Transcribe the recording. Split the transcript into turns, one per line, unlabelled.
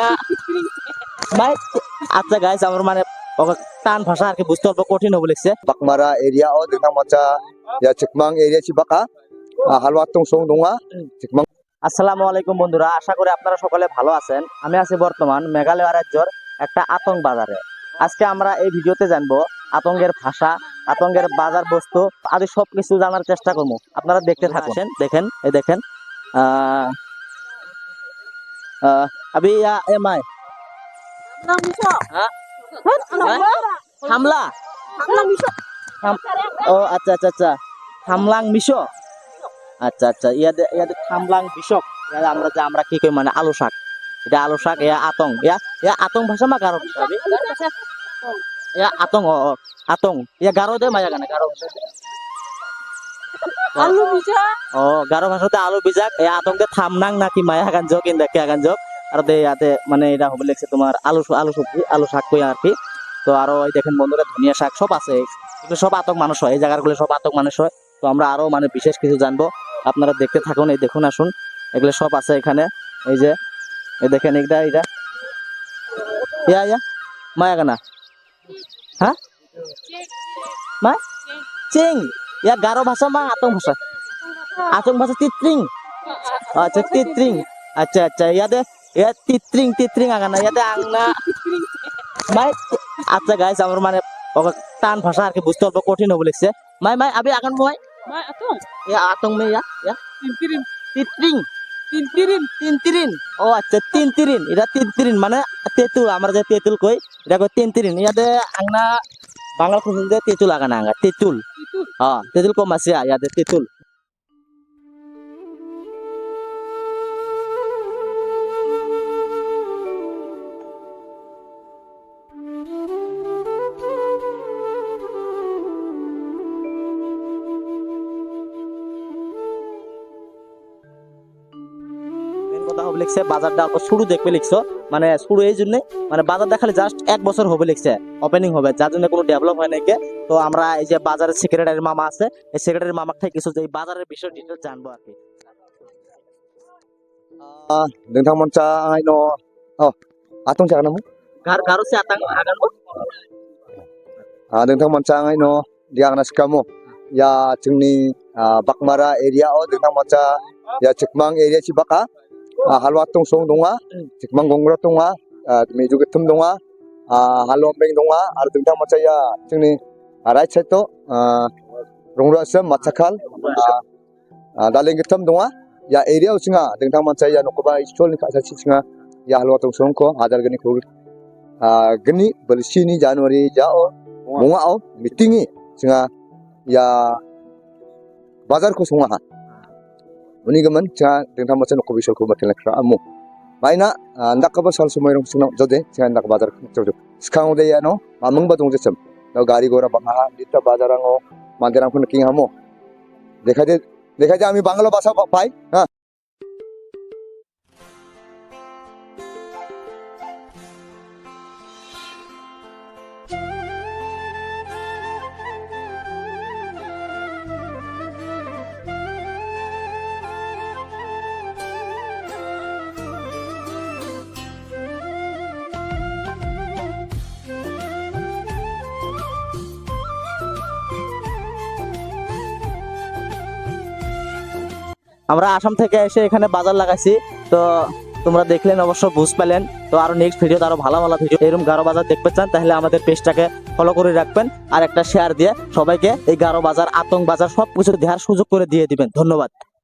আংনা ভাই আচ্ছা গাইস আমার মানে টান ভাষা আর কি বুঝতে অল্প কঠিন হবে লিখছে
Bakmara area o dengan maca ya Cikmang area Cibaka halwatung song donga Cikmang.
আসসালামু আলাইকুম বন্ধুরা, আশা করি আপনারা সকলে ভালো আছেন। আমি আছি বর্তমান মেঘালয় রাজ্যের একটা আতঙ্ক বাজারে। আজকে আমরা এই ভিডিওতে জানবো আতঙ্কের ভাষা, আতঙ্কের বাজার বস্তু আদি সবকিছু জানার চেষ্টা করবো। আপনারা দেখতে থাকুন। দেখেন এই দেখেন अभी या एम आई হামলা ও আচ্ছা আচ্ছা আচ্ছা হামলাং মিশো আচ্ছা আচ্ছা ইয়াদে ইয়াদে হামলাং বিশক আমরা কি কই মানে আলু শাক এটা আলু শাক ইয়া আতং ইয়া আতং ভাষা মা গারো ভাষা ইয়া আতং আতং ইয়া গারো দে মায়া গানে গারো ভাষা
আলু বিজা
ও গারো ভাষাতে আলু বিজাক ইয়া আতংকে থামনাং নাকি মায়া গান জোক ইন দেখে গান জোক আর দে ইয়াতে মানে এটা হবে লিখছে তোমার আলু আলু সবজি আলু শাক কই আর কি। তো আরো এই দেখেন বন্ধুরা ধনিয়া শাক সব আছে, এগুলো সব আতক মানুষ হয়, এই জায়গাগুলো সব আতক মানুষ হয়। তো আমরা আরো মানে বিশেষ কিছু জানবো, আপনারা দেখতে থাকুন। এই দেখুন আসুন, এগুলো সব আছে এখানে। এই যে এই দেখেন এটা এটা ইয়া ইয়া মায়া গানা হ্যাঁ মা চিং ইয়া গারো ভাষা মা আতং ভাষা তিত্রিং আচ্ছা তিত্রিং আচ্ছা আচ্ছা ইয়াদে ইয়া তিত্রিং তিত্রিং আগানা ইয়াদে আংনা মাই আচ্ছা গাইস আমার মানে টান ভাষা আর কি বুঝতে অল্প কঠিন হবে লিখছে মাই মাই আবি আগান মাই
মাই আতং
ইয়া আতং মে ইয়া
তিনতিরিন
তিত্রিং
তিনতিরিন
তিনতিরিন ও আচ্ছা তিনতিরিন এটা তিনতিরিন মানে তেঁতুল, আমরা যে তেঁতুল কই এটা কই তিনতিরিন ইয়াদে আংনা বাংলা খুঁজে তেঁতুল আগানা আঙ্গা তেঁতুল হ্যাঁ তেঁতুল কম আছে ইয়াদে তেঁতুল। কথা হবে লিখছে বাজারটা অল্প শুরু দেখবে লিখছো, মানে শুরু এই জন্য মানে বাজার দেখালে জাস্ট 1 বছর হবে লিখছে ওপেনিং হবে, যার জন্য কোনো ডেভেলপ হয় নাকি। তো আমরা এই যে বাজারের সেক্রেটারি মামা আছে, এই সেক্রেটারি মামা থেকে কিছু এই বাজারের বিষয় ডিটেইলস জানবো আর কি।
Dengan maca ino oh atong cakap namu
Garo say আতাং আগানবো
dengan maca ino dia anas kamu ya Cingni Bakmara area o dengan maca ya Cikmang area Cibaka halwatung song donga Cikmang gongra donga meju getum donga halombeng donga ar dengan maca ya Cingni right side to rongra sem macakal daling getum donga ya area usinga dengan maca ya nokoba istol ni kasa singa ya halwatung song ko hadar gani ko geni bersini Januari jao bunga au meetingi singa ya bazar ko sunga uni gaman cha dengan maca nokoba istol ko matel kra amu maina ndak ka sal sumai rong sunga jode singa ndak bazar jojo skang de ya no mamung ba dong jesem no gari gora banga dita bazarango manderang ko king hamo দেখা যায় আমি বাংলা ভাষা পাই হ্যাঁ।
আমরা আসাম থেকে এসে এখানে বাজার লাগাইছি, তো তোমরা দেখলেন অবশ্য বুঝ পেলেন। তো আরো নেক্সট ভিডিওতে আরো ভালো ভালো ভিডিও এরকম গারো বাজার দেখতে চান তাহলে আমাদের পেজটাকে ফলো করে রাখবেন আর একটা শেয়ার দিয়ে সবাইকে এই গারো বাজার আতঙ্ক বাজার সবকিছু দেখার সুযোগ করে দিয়ে দিবেন। ধন্যবাদ।